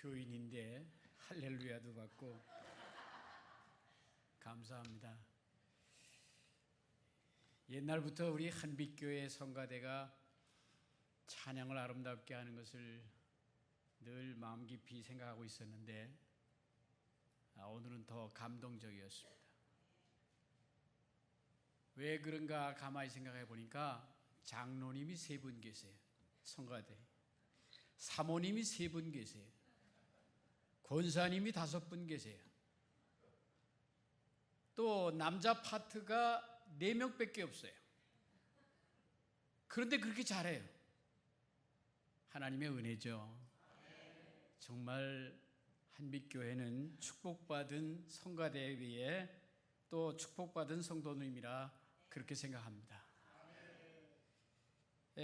교인인데 할렐루야도 받고 감사합니다. 옛날부터 우리 한빛교회 성가대가 찬양을 아름답게 하는 것을 늘 마음 깊이 생각하고 있었는데 오늘은 더 감동적이었습니다. 왜 그런가 가만히 생각해 보니까 장로님이 3분 계세요. 성가대. 사모님이 3분 계세요. 권사님이 5분 계세요. 또 남자 파트가 4명밖에 없어요. 그런데 그렇게 잘해요. 하나님의 은혜죠. 정말 한빛교회는 축복받은 성가대에 비해 또 축복받은 성도님이라 그렇게 생각합니다.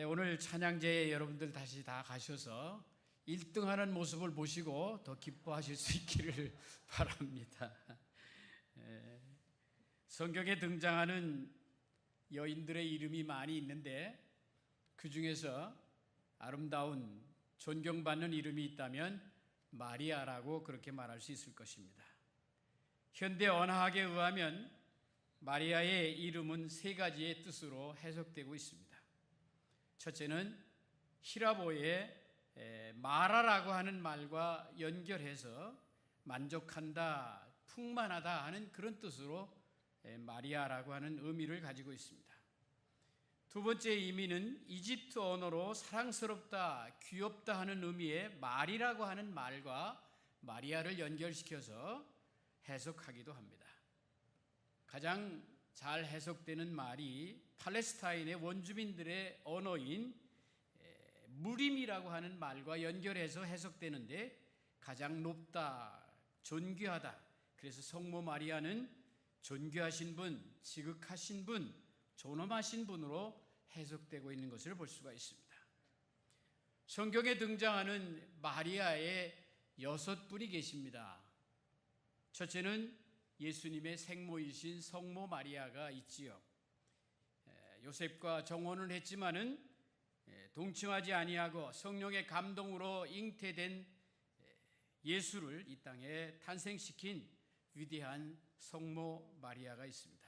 오늘 찬양제에 여러분들 다시 다 가셔서 1등하는 모습을 보시고 더 기뻐하실 수 있기를 바랍니다. 성경에 등장하는 여인들의 이름이 많이 있는데 그 중에서 아름다운 존경받는 이름이 있다면 마리아라고 그렇게 말할 수 있을 것입니다. 현대 언어학에 의하면 마리아의 이름은 3가지의 뜻으로 해석되고 있습니다. 첫째는 히라보의 마라라고 하는 말과 연결해서 만족한다, 풍만하다 하는 그런 뜻으로 마리아라고 하는 의미를 가지고 있습니다. 두 번째 의미는 이집트 언어로 사랑스럽다, 귀엽다 하는 의미의 말이라고 하는 말과 마리아를 연결시켜서 해석하기도 합니다. 가장 잘 해석되는 말이 팔레스타인의 원주민들의 언어인 무림이라고 하는 말과 연결해서 해석되는데 가장 높다, 존귀하다. 그래서 성모 마리아는 존귀하신 분, 지극하신 분, 존엄하신 분으로 해석되고 있는 것을 볼 수가 있습니다. 성경에 등장하는 마리아의 6분이 계십니다. 첫째는 예수님의 생모이신 성모 마리아가 있지요. 요셉과 정혼을 했지만은 동침하지 아니하고 성령의 감동으로 잉태된 예수를 이 땅에 탄생시킨 위대한 성모 마리아가 있습니다.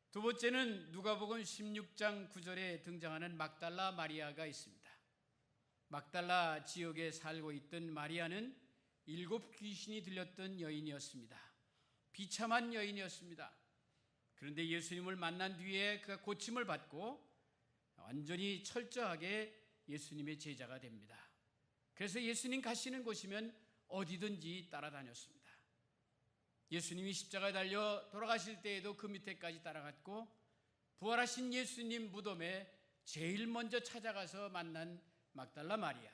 두 번째는 누가복음 16장 9절에 등장하는 막달라 마리아가 있습니다. 막달라 지역에 살고 있던 마리아는 7 귀신이 들렸던 여인이었습니다. 비참한 여인이었습니다. 그런데 예수님을 만난 뒤에 그가 고침을 받고 완전히 철저하게 예수님의 제자가 됩니다. 그래서 예수님 가시는 곳이면 어디든지 따라다녔습니다. 예수님이 십자가에 달려 돌아가실 때에도 그 밑에까지 따라갔고 부활하신 예수님 무덤에 제일 먼저 찾아가서 만난 막달라 마리아.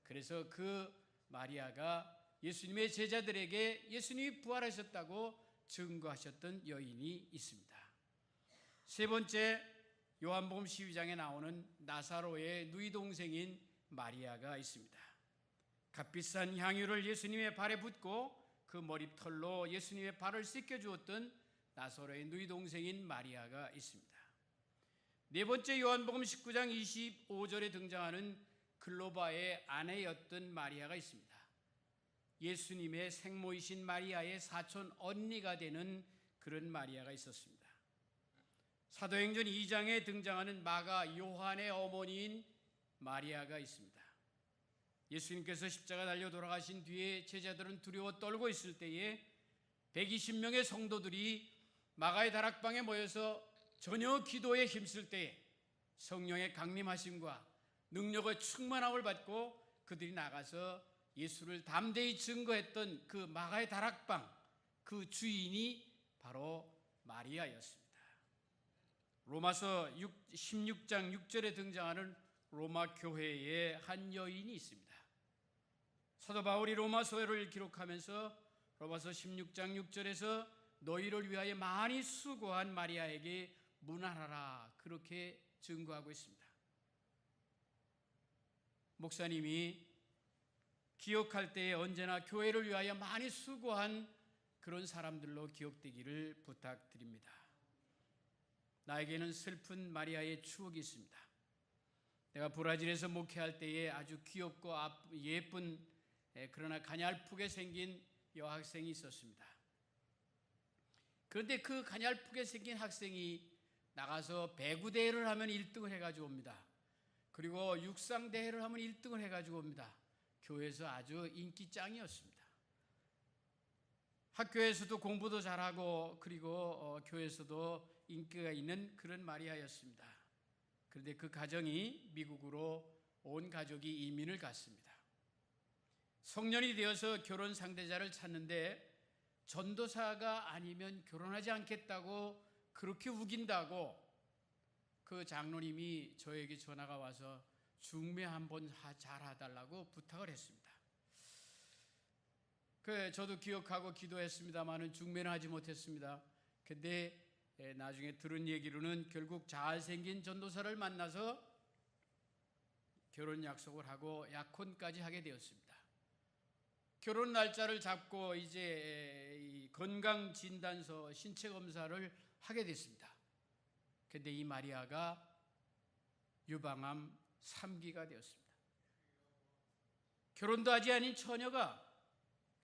그래서 그 마리아가 예수님의 제자들에게 예수님이 부활하셨다고 증거하셨던 여인이 있습니다. 세 번째, 요한복음 12장에 나오는 나사로의 누이 동생인 마리아가 있습니다. 값비싼 향유를 예수님의 발에 붓고 그 머리털로 예수님의 발을 씻겨주었던 나사로의 누이 동생인 마리아가 있습니다. 네 번째, 요한복음 19장 25절에 등장하는 글로바의 아내였던 마리아가 있습니다. 예수님의 생모이신 마리아의 사촌 언니가 되는 그런 마리아가 있었습니다. 사도행전 2장에 등장하는 마가 요한의 어머니인 마리아가 있습니다. 예수님께서 십자가 달려 돌아가신 뒤에 제자들은 두려워 떨고 있을 때에 120명의 성도들이 마가의 다락방에 모여서 전혀 기도에 힘쓸 때에 성령의 강림하심과 능력의 충만함을 받고 그들이 나가서 예수를 담대히 증거했던 그 마가의 다락방, 그 주인이 바로 마리아였습니다. 로마서 16장 6절에 등장하는 로마 교회의 한 여인이 있습니다. 사도 바울이 로마서를 기록하면서 로마서 16장 6절에서 너희를 위하여 많이 수고한 마리아에게 문안하라 그렇게 증거하고 있습니다. 목사님이 기억할 때에 언제나 교회를 위하여 많이 수고한 그런 사람들로 기억되기를 부탁드립니다. 나에게는 슬픈 마리아의 추억이 있습니다. 내가 브라질에서 목회할 때에 아주 귀엽고 예쁜 그러나 가냘프게 생긴 여학생이 있었습니다. 그런데 그 가냘프게 생긴 학생이 나가서 배구대회를 하면 1등을 해가지고 옵니다. 그리고 육상대회를 하면 1등을 해가지고 옵니다. 교회에서 아주 인기짱이었습니다. 학교에서도 공부도 잘하고 그리고 교회에서도 인기가 있는 그런 마리아였습니다. 그런데 그 가정이 미국으로 온 가족이 이민을 갔습니다. 성년이 되어서 결혼 상대자를 찾는데 전도사가 아니면 결혼하지 않겠다고 그렇게 우긴다고 그 장로님이 저에게 전화가 와서 중매 한번 잘해달라고 부탁을 했습니다. 저도 기억하고 기도했습니다마는 중매는 하지 못했습니다. 근데 나중에 들은 얘기로는 결국 잘생긴 전도사를 만나서 결혼 약속을 하고 약혼까지 하게 되었습니다. 결혼 날짜를 잡고 이제 건강 진단서 신체 검사를 하게 됐습니다. 근데 이 마리아가 유방암 3기가 되었습니다. 결혼도 하지 않은 처녀가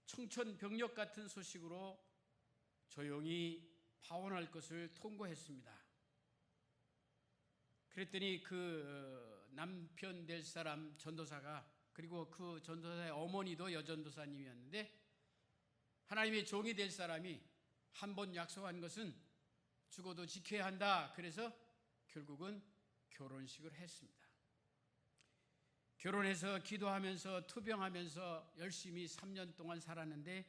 청천벽력 같은 소식으로 조용히 파혼할 것을 통보했습니다. 그랬더니 그 남편 될 사람 전도사가, 그리고 그 전도사의 어머니도 여전도사님이었는데, 하나님의 종이 될 사람이 한 번 약속한 것은 죽어도 지켜야 한다. 그래서 결국은 결혼식을 했습니다. 결혼해서 기도하면서 투병하면서 열심히 3년 동안 살았는데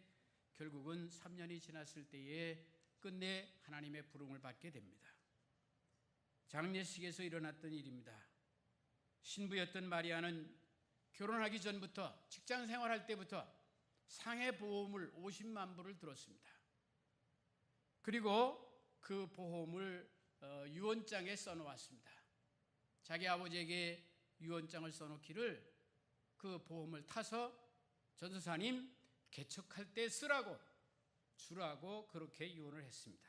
결국은 3년이 지났을 때에 끝내 하나님의 부름을 받게 됩니다. 장례식에서 일어났던 일입니다. 신부였던 마리아는 결혼하기 전부터, 직장 생활할 때부터 상해 보험을 50만 불을 들었습니다. 그리고 그 보험을 유언장에 써놓았습니다. 자기 아버지에게 유언장을 써놓기를 그 보험을 타서 전도사님 개척할 때 쓰라고 주라고 그렇게 유언을 했습니다.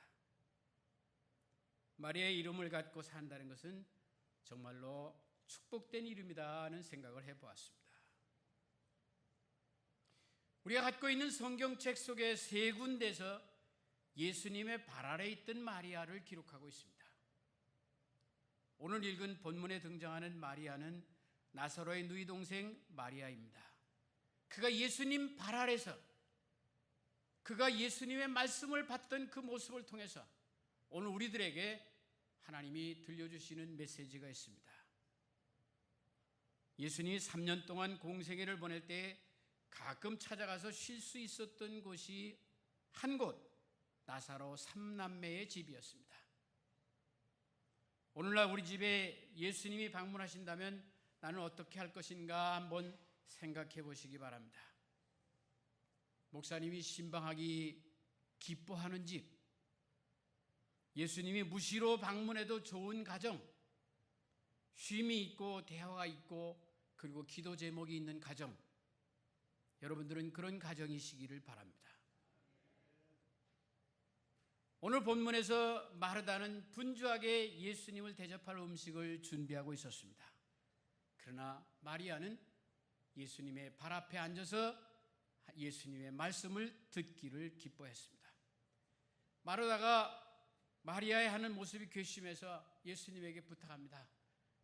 마리아의 이름을 갖고 산다는 것은 정말로 축복된 이름이다 하는 생각을 해보았습니다. 우리가 갖고 있는 성경책 속에 3군데에서 예수님의 발 아래 있던 마리아를 기록하고 있습니다. 오늘 읽은 본문에 등장하는 마리아는 나사로의 누이 동생 마리아입니다. 그가 예수님 발 아래서 그가 예수님의 말씀을 받던 그 모습을 통해서 오늘 우리들에게 하나님이 들려주시는 메시지가 있습니다. 예수님이 3년 동안 공생애를 보낼 때 가끔 찾아가서 쉴 수 있었던 곳이 한 곳, 나사로 3남매의 집이었습니다. 오늘날 우리 집에 예수님이 방문하신다면 나는 어떻게 할 것인가 한번 생각해 보시기 바랍니다. 목사님이 신방하기 기뻐하는 집, 예수님이 무시로 방문해도 좋은 가정, 쉼이 있고 대화가 있고 그리고 기도 제목이 있는 가정, 여러분들은 그런 가정이시기를 바랍니다. 오늘 본문에서 마르다는 분주하게 예수님을 대접할 음식을 준비하고 있었습니다. 그러나 마리아는 예수님의 발 앞에 앉아서 예수님의 말씀을 듣기를 기뻐했습니다. 마르다가 마리아의 하는 모습이 괘씸해서 예수님에게 부탁합니다.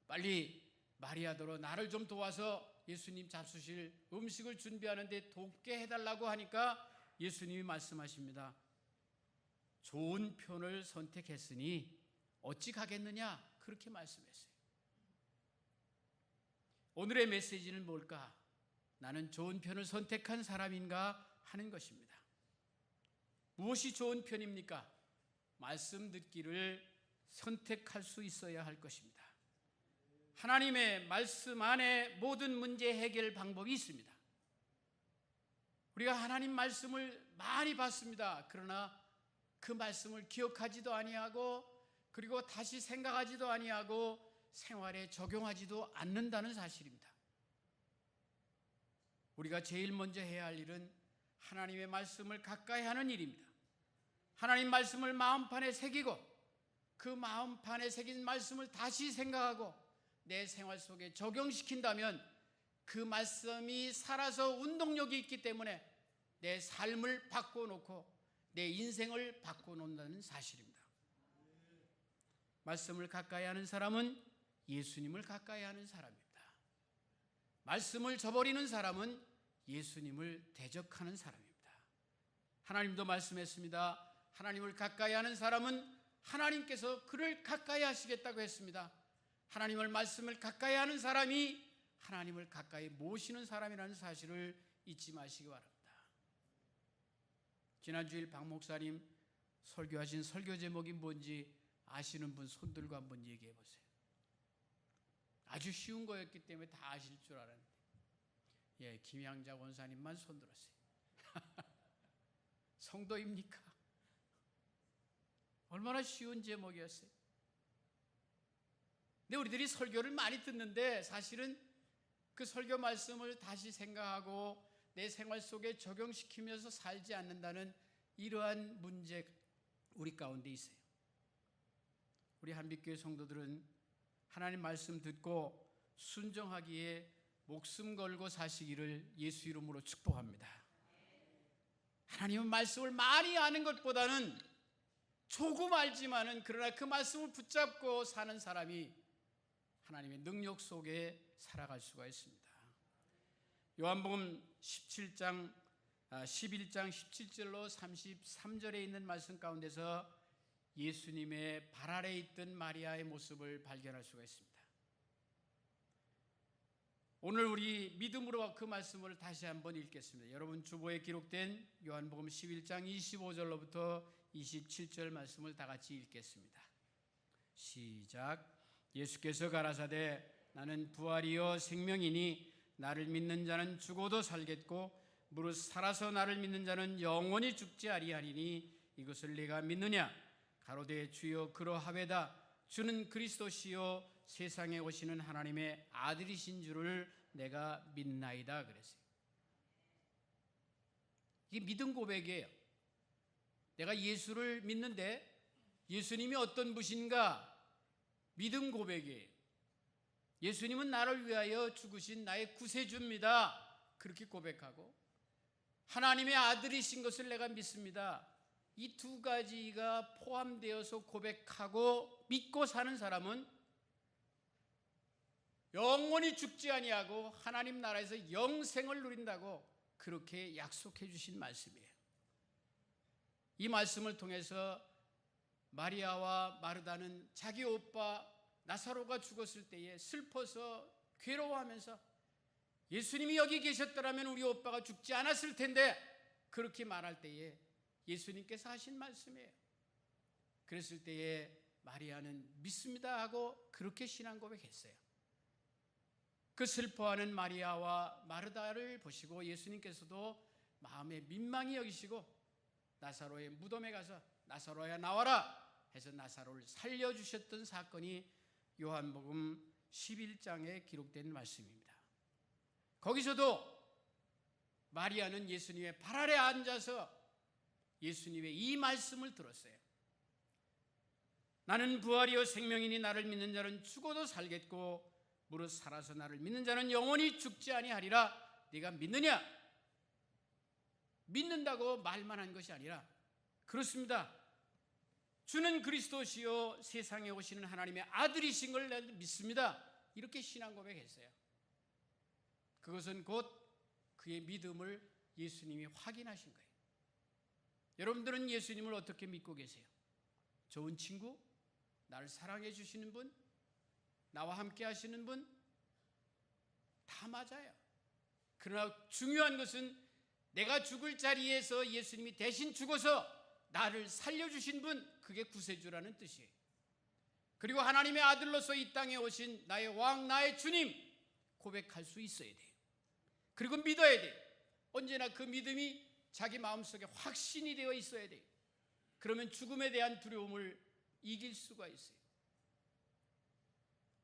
빨리 마리아더러 나를 좀 도와서 예수님 잡수실 음식을 준비하는데 돕게 해달라고 하니까 예수님이 말씀하십니다. 좋은 편을 선택했으니 어찌 가겠느냐, 그렇게 말씀했어요. 오늘의 메시지는 뭘까? 나는 좋은 편을 선택한 사람인가 하는 것입니다. 무엇이 좋은 편입니까? 말씀 듣기를 선택할 수 있어야 할 것입니다. 하나님의 말씀 안에 모든 문제 해결 방법이 있습니다. 우리가 하나님 말씀을 많이 봤습니다. 그러나 그 말씀을 기억하지도 아니하고 그리고 다시 생각하지도 아니하고 생활에 적용하지도 않는다는 사실입니다. 우리가 제일 먼저 해야 할 일은 하나님의 말씀을 가까이 하는 일입니다. 하나님 말씀을 마음판에 새기고 그 마음판에 새긴 말씀을 다시 생각하고 내 생활 속에 적용시킨다면 그 말씀이 살아서 운동력이 있기 때문에 내 삶을 바꿔놓고 내 인생을 바꿔놓는다는 사실입니다. 말씀을 가까이 하는 사람은 예수님을 가까이 하는 사람입니다. 말씀을 저버리는 사람은 예수님을 대적하는 사람입니다. 하나님도 말씀했습니다. 하나님을 가까이 하는 사람은 하나님께서 그를 가까이 하시겠다고 했습니다. 하나님의 말씀을 가까이 하는 사람이 하나님을 가까이 모시는 사람이라는 사실을 잊지 마시기 바랍니다. 지난주일 박 목사님 설교하신 설교 제목이 뭔지 아시는 분 손들고 한번 얘기해 보세요. 아주 쉬운 거였기 때문에 다 아실 줄 알았는데, 예, 김양자 원사님만 손들었어요. 성도입니까? 얼마나 쉬운 제목이었어요. 근데 우리들이 설교를 많이 듣는데 사실은 그 설교 말씀을 다시 생각하고 내 생활 속에 적용시키면서 살지 않는다는 이러한 문제 우리 가운데 있어요. 우리 한빛교회 성도들은 하나님 말씀 듣고 순종하기에 목숨 걸고 사시기를 예수 이름으로 축복합니다. 하나님의 말씀을 많이 아는 것보다는 조금 알지만은 그러나 그 말씀을 붙잡고 사는 사람이 하나님의 능력 속에 살아갈 수가 있습니다. 요한복음 11장 17절로 33절에 있는 말씀 가운데서 예수님의 발 아래에 있던 마리아의 모습을 발견할 수가 있습니다. 오늘 우리 믿음으로 그 말씀을 다시 한번 읽겠습니다. 여러분 주보에 기록된 요한복음 11장 25절로부터 27절 말씀을 다 같이 읽겠습니다. 시작. 예수께서 가라사대 나는 부활이요 생명이니 나를 믿는 자는 죽어도 살겠고 무릇 살아서 나를 믿는 자는 영원히 죽지 아니하리니 이것을 내가 믿느냐? 가로되 주여 그러하외다. 주는 그리스도시요 세상에 오시는 하나님의 아들이신 줄을 내가 믿나이다 그랬어요. 이게 믿음 고백이에요. 내가 예수를 믿는데 예수님이 어떤 분인가? 믿음 고백이에요. 예수님은 나를 위하여 죽으신 나의 구세주입니다. 그렇게 고백하고 하나님의 아들이신 것을 내가 믿습니다. 이 두 가지가 포함되어서 고백하고 믿고 사는 사람은 영원히 죽지 아니하고 하나님 나라에서 영생을 누린다고 그렇게 약속해 주신 말씀이에요. 이 말씀을 통해서 마리아와 마르다는 자기 오빠 나사로가 죽었을 때에 슬퍼서 괴로워하면서 예수님이 여기 계셨더라면 우리 오빠가 죽지 않았을 텐데 그렇게 말할 때에 예수님께서 하신 말씀이에요. 그랬을 때에 마리아는 믿습니다 하고 그렇게 신앙 고백했어요. 그 슬퍼하는 마리아와 마르다를 보시고 예수님께서도 마음에 민망히 여기시고 나사로의 무덤에 가서 나사로야 나와라 해서 나사로를 살려주셨던 사건이 요한복음 11장에 기록된 말씀입니다. 거기서도 마리아는 예수님의 발 아래 앉아서 예수님의 이 말씀을 들었어요. 나는 부활이요 생명이니 나를 믿는 자는 죽어도 살겠고 무릇 살아서 나를 믿는 자는 영원히 죽지 아니하리라. 네가 믿느냐? 믿는다고 말만 한 것이 아니라 그렇습니다. 주는 그리스도시요 세상에 오시는 하나님의 아들이신 걸 내가 믿습니다. 이렇게 신앙 고백했어요. 그것은 곧 그의 믿음을 예수님이 확인하신 거예요. 여러분들은 예수님을 어떻게 믿고 계세요? 좋은 친구? 나를 사랑해 주시는 분? 나와 함께 하시는 분? 다 맞아요. 그러나 중요한 것은 내가 죽을 자리에서 예수님이 대신 죽어서 나를 살려주신 분, 그게 구세주라는 뜻이에요. 그리고 하나님의 아들로서 이 땅에 오신 나의 왕, 나의 주님 고백할 수 있어야 돼요. 그리고 믿어야 돼요. 언제나 그 믿음이 자기 마음속에 확신이 되어 있어야 돼요. 그러면 죽음에 대한 두려움을 이길 수가 있어요.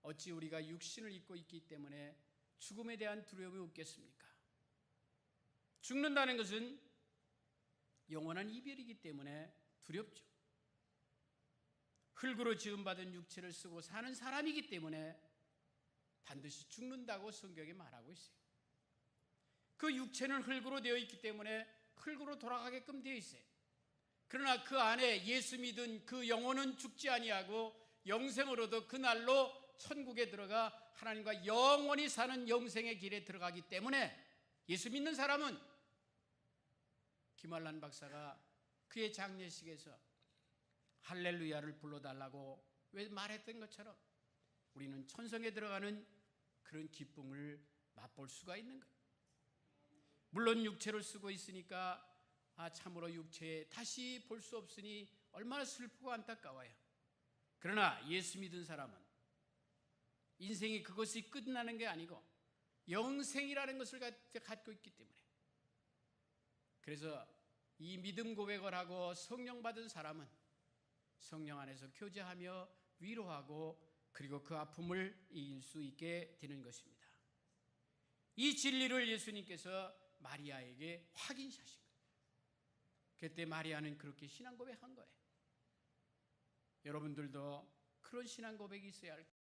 어찌 우리가 육신을 입고 있기 때문에 죽음에 대한 두려움이 없겠습니까? 죽는다는 것은 영원한 이별이기 때문에 두렵죠. 흙으로 지음받은 육체를 쓰고 사는 사람이기 때문에 반드시 죽는다고 성경에 말하고 있어요. 그 육체는 흙으로 되어 있기 때문에 흙으로 돌아가게끔 되어 있어요. 그러나 그 안에 예수 믿은 그 영혼은 죽지 아니하고 영생으로도 그날로 천국에 들어가 하나님과 영원히 사는 영생의 길에 들어가기 때문에 예수 믿는 사람은 김환란 박사가 그의 장례식에서 할렐루야를 불러달라고 왜 말했던 것처럼 우리는 천성에 들어가는 그런 기쁨을 맛볼 수가 있는 거예요. 물론 육체를 쓰고 있으니까 참으로 육체에 다시 볼 수 없으니 얼마나 슬프고 안타까워요. 그러나 예수 믿은 사람은 인생이 그것이 끝나는 게 아니고 영생이라는 것을 갖고 있기 때문에, 그래서 이 믿음 고백을 하고 성령 받은 사람은 성령 안에서 교제하며 위로하고 그리고 그 아픔을 이길 수 있게 되는 것입니다. 이 진리를 예수님께서 마리아에게 확인하신 거예요. 그때 마리아는 그렇게 신앙 고백한 거예요. 여러분들도 그런 신앙 고백이 있어야 할 거예요.